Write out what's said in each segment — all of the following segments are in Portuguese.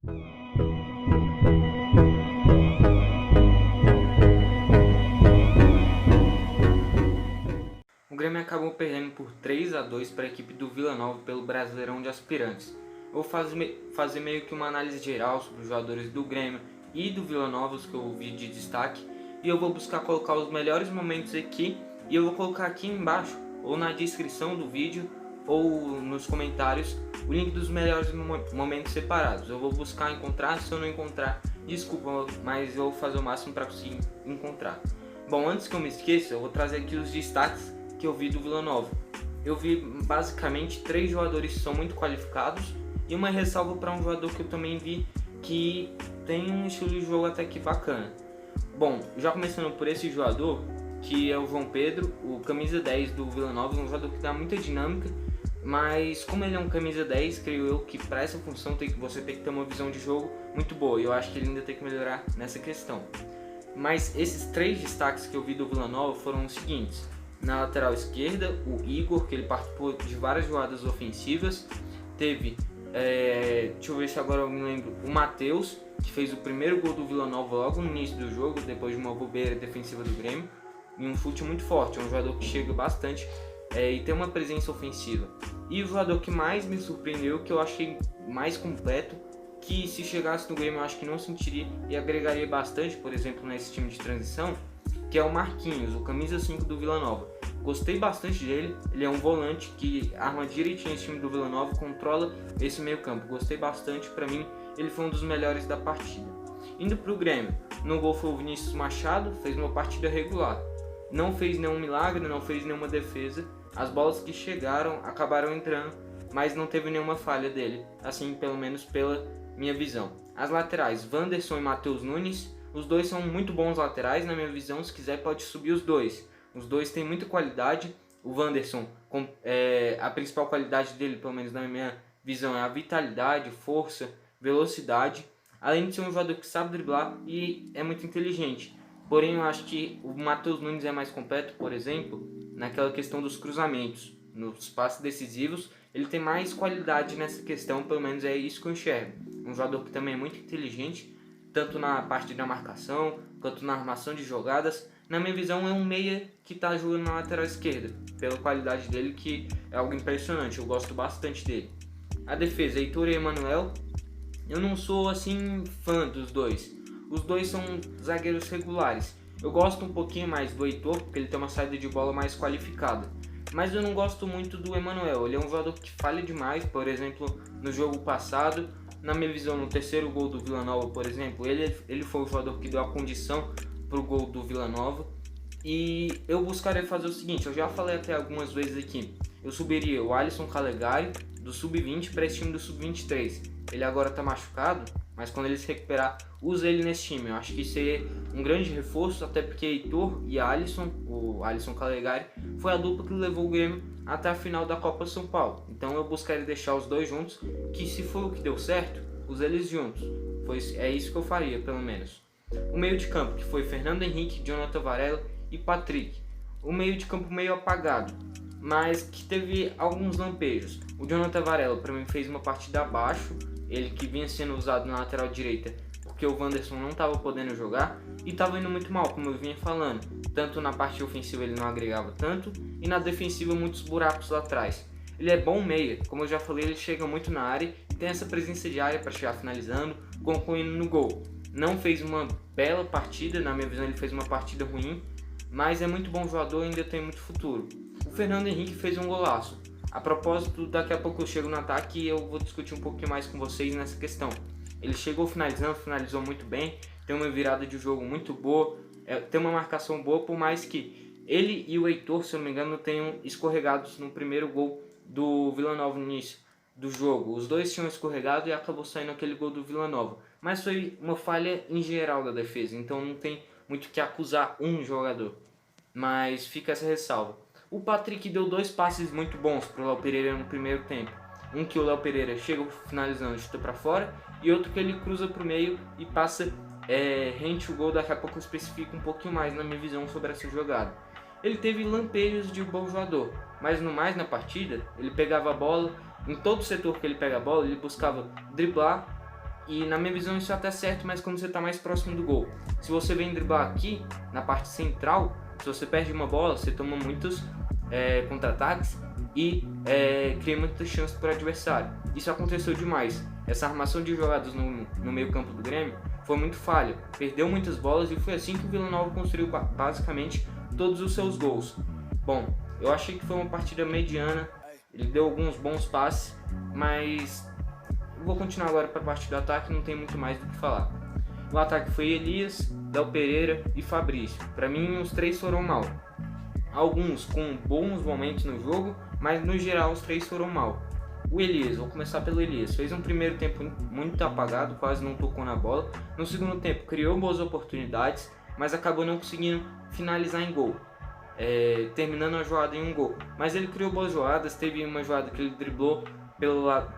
O Grêmio acabou perdendo por 3-2 para a equipe do Vila Nova pelo Brasileirão de Aspirantes. Eu vou fazer meio que uma análise geral sobre os jogadores do Grêmio e do Vila Nova, os que eu vi de destaque, e eu vou buscar colocar os melhores momentos aqui, e eu vou colocar aqui embaixo, ou na descrição do vídeo, ou nos comentários, o link dos melhores momentos separados. Eu vou buscar encontrar, se eu não encontrar, desculpa, mas eu vou fazer o máximo para conseguir encontrar. Bom, antes que eu me esqueça, eu vou trazer aqui os destaques que eu vi do Vila Nova. Eu vi basicamente 3 jogadores que são muito qualificados e uma ressalva para um jogador que eu também vi que tem um estilo de jogo até que bacana. Bom, já começando por esse jogador, que é o João Pedro, o camisa 10 do Vila Nova, um jogador que dá muita dinâmica, mas como ele é um camisa 10, creio eu que para essa função você tem que ter uma visão de jogo muito boa, e eu acho que ele ainda tem que melhorar nessa questão. Mas esses 3 destaques que eu vi do Vila Nova foram os seguintes: na lateral esquerda, o Igor, que ele participou de várias jogadas ofensivas. Teve, deixa eu ver se agora eu me lembro, o Matheus, que fez o primeiro gol do Vila Nova logo no início do jogo, depois de uma bobeira defensiva do Grêmio, e um chute muito forte. É um jogador que chega bastante e tem uma presença ofensiva. E o jogador que mais me surpreendeu, que eu achei mais completo, que se chegasse no Grêmio eu acho que não sentiria e agregaria bastante, por exemplo, nesse time de transição, que é o Marquinhos, o camisa 5 do Vila Nova. Gostei bastante dele, ele é um volante que arma direitinho esse time do Vila Nova, controla esse meio campo. Gostei bastante, para mim ele foi um dos melhores da partida. Indo para o Grêmio, no gol foi o Vinícius Machado, fez uma partida regular. Não fez nenhum milagre, não fez nenhuma defesa, as bolas que chegaram acabaram entrando, mas não teve nenhuma falha dele, assim pelo menos pela minha visão. As laterais, Wanderson e Matheus Nunes, os dois são muito bons laterais, na minha visão. Se quiser pode subir os dois. Os dois têm muita qualidade. O Wanderson, a principal qualidade dele, pelo menos na minha visão, é a vitalidade, força, velocidade. Além de ser um jogador que sabe driblar e é muito inteligente. Porém, eu acho que o Matheus Nunes é mais completo, por exemplo, naquela questão dos cruzamentos. Nos passes decisivos, ele tem mais qualidade nessa questão, pelo menos é isso que eu enxergo. Um jogador que também é muito inteligente, tanto na parte da marcação, quanto na armação de jogadas. Na minha visão, é um meia que está jogando na lateral esquerda, pela qualidade dele, que é algo impressionante, eu gosto bastante dele. A defesa, Heitor e Emanuel, eu não sou assim fã dos dois. Os dois são zagueiros regulares. Eu gosto um pouquinho mais do Heitor, porque ele tem uma saída de bola mais qualificada. Mas eu não gosto muito do Emanuel, ele é um jogador que falha demais. Por exemplo, no jogo passado, na minha visão, no terceiro gol do Vila Nova, por exemplo, ele foi o jogador que deu a condição para o gol do Vila Nova. E eu buscaria fazer o seguinte, eu já falei até algumas vezes aqui, eu subiria o Alisson Calegari do Sub-20 para esse time do Sub-23. Ele agora está machucado, mas quando ele se recuperar, use ele nesse time. Eu acho que isso é um grande reforço, até porque Heitor e Alisson, o Alisson Calegari, foi a dupla que levou o Grêmio até a final da Copa São Paulo. Então eu buscaria deixar os dois juntos, que se for o que deu certo, use eles juntos. É isso que eu faria, pelo menos. O meio de campo, que foi Fernando Henrique, Jonathan Varela e Patrick. O meio de campo meio apagado, mas que teve alguns lampejos. O Jonathan Varela, para mim, fez uma partida abaixo, ele que vinha sendo usado na lateral direita, porque o Wanderson não estava podendo jogar e estava indo muito mal, como eu vinha falando. Tanto na parte ofensiva ele não agregava tanto, e na defensiva muitos buracos lá atrás. Ele é bom meia, como eu já falei, ele chega muito na área e tem essa presença de área para chegar finalizando, concluindo no gol. Não fez uma bela partida, na minha visão ele fez uma partida ruim, mas é muito bom jogador e ainda tem muito futuro. O Fernando Henrique fez um golaço. A propósito, daqui a pouco eu chego no ataque e eu vou discutir um pouquinho mais com vocês nessa questão. Ele chegou finalizando, finalizou muito bem, tem uma virada de jogo muito boa, tem uma marcação boa, por mais que ele e o Heitor, se eu não me engano, tenham escorregados no primeiro gol do Vila Nova no início do jogo. Os dois tinham escorregado e acabou saindo aquele gol do Vila Nova. Mas foi uma falha em geral da defesa, então não tem muito que acusar um jogador. Mas fica essa ressalva. O Patrick deu 2 passes muito bons para o Léo Pereira no primeiro tempo. Um que o Léo Pereira chega finalizando, chuta para fora, e outro que ele cruza para o meio e passa rente o gol. Daqui a pouco eu especifico um pouquinho mais na minha visão sobre essa jogada. Ele teve lampejos de bom jogador, mas no mais na partida, ele pegava a bola, em todo setor que ele pega a bola, ele buscava driblar, E na minha visão isso é até certo, mas quando você está mais próximo do gol. Se você vem driblar aqui, na parte central, se você perde uma bola, você toma muitos contra-ataques e cria muitas chances para o adversário. Isso aconteceu demais. Essa armação de jogadas no meio campo do Grêmio foi muito falha. Perdeu muitas bolas e foi assim que o Vila Nova construiu basicamente todos os seus gols. Bom, eu achei que foi uma partida mediana. Ele deu alguns bons passes, mas vou continuar agora para a parte do ataque, não tem muito mais do que falar. O ataque foi Elias, Léo Pereira e Fabrício. Para mim, os três foram mal. Alguns com bons momentos no jogo, mas no geral os três foram mal. O Elias, vou começar pelo Elias, fez um primeiro tempo muito apagado, quase não tocou na bola. No segundo tempo criou boas oportunidades, mas acabou não conseguindo finalizar em gol, terminando a jogada em um gol. Mas ele criou boas jogadas, teve uma jogada que ele driblou pela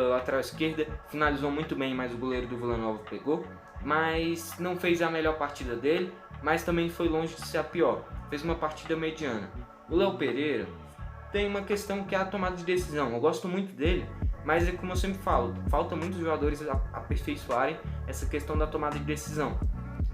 lateral esquerda, finalizou muito bem, mas o goleiro do Vila Nova pegou. Mas não fez a melhor partida dele, mas também foi longe de ser a pior. Fez uma partida mediana. O Léo Pereira tem uma questão que é a tomada de decisão. Eu gosto muito dele, mas é como eu sempre falo, falta muitos jogadores aperfeiçoarem essa questão da tomada de decisão.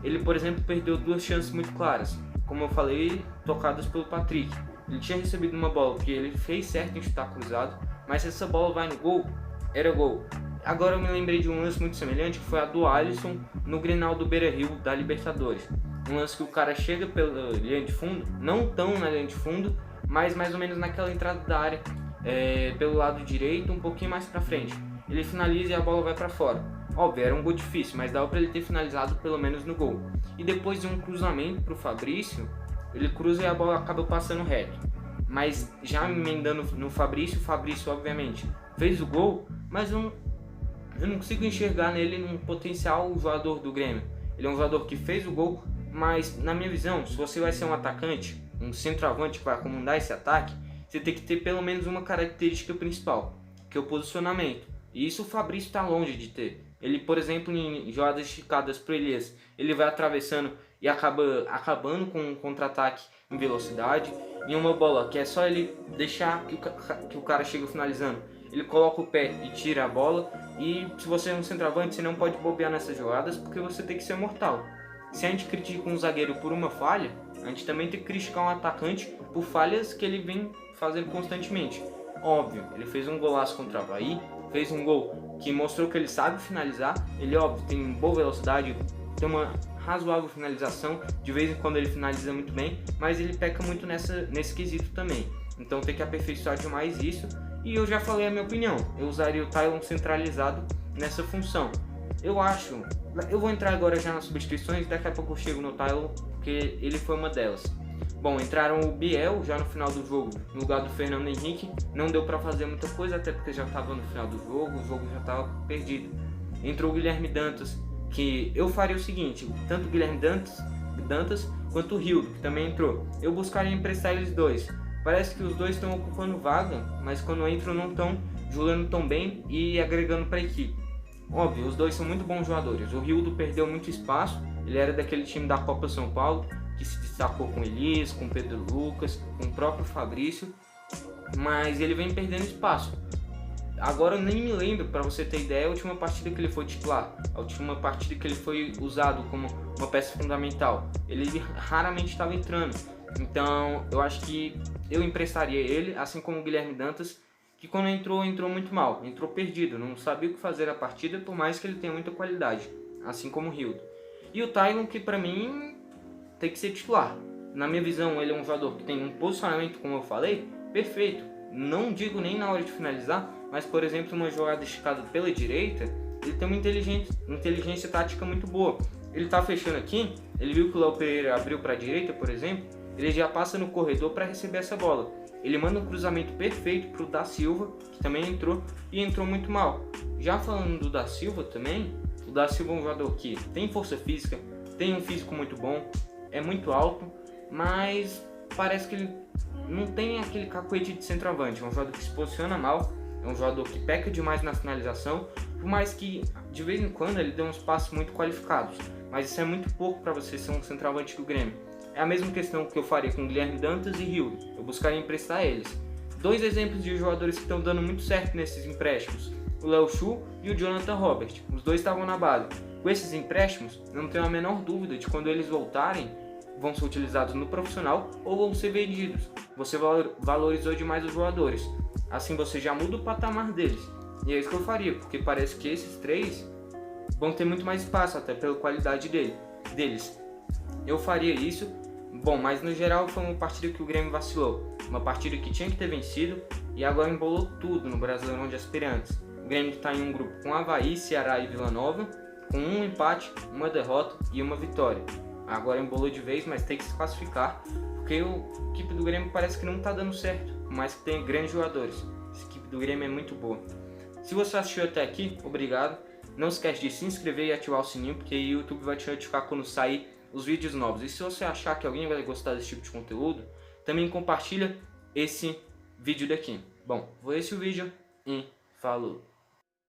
Ele, por exemplo, perdeu duas chances muito claras, como eu falei, tocadas pelo Patrick. Ele tinha recebido uma bola que ele fez certo em chutar cruzado, mas se essa bola vai no gol, era gol. Agora eu me lembrei de um lance muito semelhante, que foi a do Alisson no Grenal do Beira-Rio da Libertadores. Um lance que o cara chega pela linha de fundo, não tão na linha de fundo, mas mais ou menos naquela entrada da área, pelo lado direito, um pouquinho mais pra frente. Ele finaliza e a bola vai pra fora. Óbvio, era um gol difícil, mas dava pra ele ter finalizado pelo menos no gol. E depois de um cruzamento pro Fabrício, ele cruza e a bola acaba passando reto. Mas já emendando no Fabrício, o Fabrício obviamente fez o gol, mas eu não consigo enxergar nele um potencial jogador do Grêmio. Ele é um jogador que fez o gol, mas na minha visão, se você vai ser um atacante, um centroavante que vai comandar esse ataque, você tem que ter pelo menos uma característica principal, que é o posicionamento. E isso o Fabrício está longe de ter. Ele, por exemplo, em jogadas esticadas para o Elias, ele vai atravessando e acaba acabando com um contra-ataque em velocidade. Em uma bola que é só ele deixar que o cara chega finalizando, ele coloca o pé e tira a bola. E se você é um centroavante, você não pode bobear nessas jogadas, porque você tem que ser mortal. Se a gente critica um zagueiro por uma falha, a gente também tem que criticar um atacante por falhas que ele vem fazendo constantemente. Óbvio, ele fez um golaço contra o Avaí, fez um gol que mostrou que ele sabe finalizar. Ele, óbvio, tem boa velocidade, tem uma razoável finalização, de vez em quando ele finaliza muito bem, mas ele peca muito nesse quesito também. Então tem que aperfeiçoar demais isso. E eu já falei a minha opinião, eu usaria o Tylon centralizado nessa função. Eu vou entrar agora já nas substituições, daqui a pouco eu chego no Tylon, porque ele foi uma delas. Bom, entraram o Biel já no final do jogo, no lugar do Fernando Henrique. Não deu pra fazer muita coisa, até porque já estava no final do jogo, o jogo já estava perdido. Entrou o Guilherme Dantas, que eu faria o seguinte, tanto o Guilherme Dantas quanto o Rildo, que também entrou. Eu buscaria emprestar eles dois. Parece que os dois estão ocupando vaga, mas quando entram não estão jogando tão bem e agregando para a equipe. Óbvio, os dois são muito bons jogadores. O Rildo perdeu muito espaço, ele era daquele time da Copa São Paulo, que se destacou com Elias, com Pedro Lucas, com o próprio Fabrício, mas ele vem perdendo espaço. Agora eu nem me lembro, para você ter ideia, a última partida que ele foi titular, a última partida que ele foi usado como uma peça fundamental. Ele raramente estava entrando, então eu acho que eu emprestaria ele, assim como o Guilherme Dantas, que quando entrou muito mal, entrou perdido, não sabia o que fazer a partida, por mais que ele tenha muita qualidade, assim como o Rildo. E o Tylon, que para mim tem que ser titular. Na minha visão, ele é um jogador que tem um posicionamento, como eu falei, perfeito. Não digo nem na hora de finalizar, mas por exemplo, uma jogada esticada pela direita, ele tem uma inteligência tática muito boa. Ele tá fechando aqui, ele viu que o Léo Pereira abriu para a direita, por exemplo, ele já passa no corredor para receber essa bola. Ele manda um cruzamento perfeito para o Da Silva, que também entrou e entrou muito mal. Já falando do Da Silva também, o Da Silva é um jogador que tem força física, tem um físico muito bom, é muito alto, mas parece que ele não tem aquele cacuete de centroavante. É um jogador que se posiciona mal, é um jogador que peca demais na finalização, por mais que de vez em quando ele dê uns passos muito qualificados, mas isso é muito pouco para você ser um centroavante do Grêmio. É a mesma questão que eu faria com Guilherme Dantas e Rildo, eu buscaria emprestar eles. Dois exemplos de jogadores que estão dando muito certo nesses empréstimos. o Léo Chu e o Jonathan Robert. Os dois estavam na base. Com esses empréstimos, eu não tenho a menor dúvida de quando eles voltarem, vão ser utilizados no profissional ou vão ser vendidos. Você valorizou demais os jogadores. Assim você já muda o patamar deles. E é isso que eu faria, porque parece que esses três vão ter muito mais espaço, até pela qualidade deles. Eu faria isso. Bom, mas no geral foi uma partida que o Grêmio vacilou. Uma partida que tinha que ter vencido e agora embolou tudo no Brasileirão de Aspirantes. O Grêmio está em um grupo com Avaí, Ceará e Vila Nova, com um empate, uma derrota e uma vitória. Agora embolou de vez, mas tem que se classificar, porque a equipe do Grêmio parece que não está dando certo, por mais que tenha grandes jogadores. Essa equipe do Grêmio é muito boa. Se você assistiu até aqui, obrigado. Não esquece de se inscrever e ativar o sininho, porque o YouTube vai te notificar quando sair os vídeos novos. E se você achar que alguém vai gostar desse tipo de conteúdo, também compartilha esse vídeo daqui. Bom, foi esse o vídeo e falou!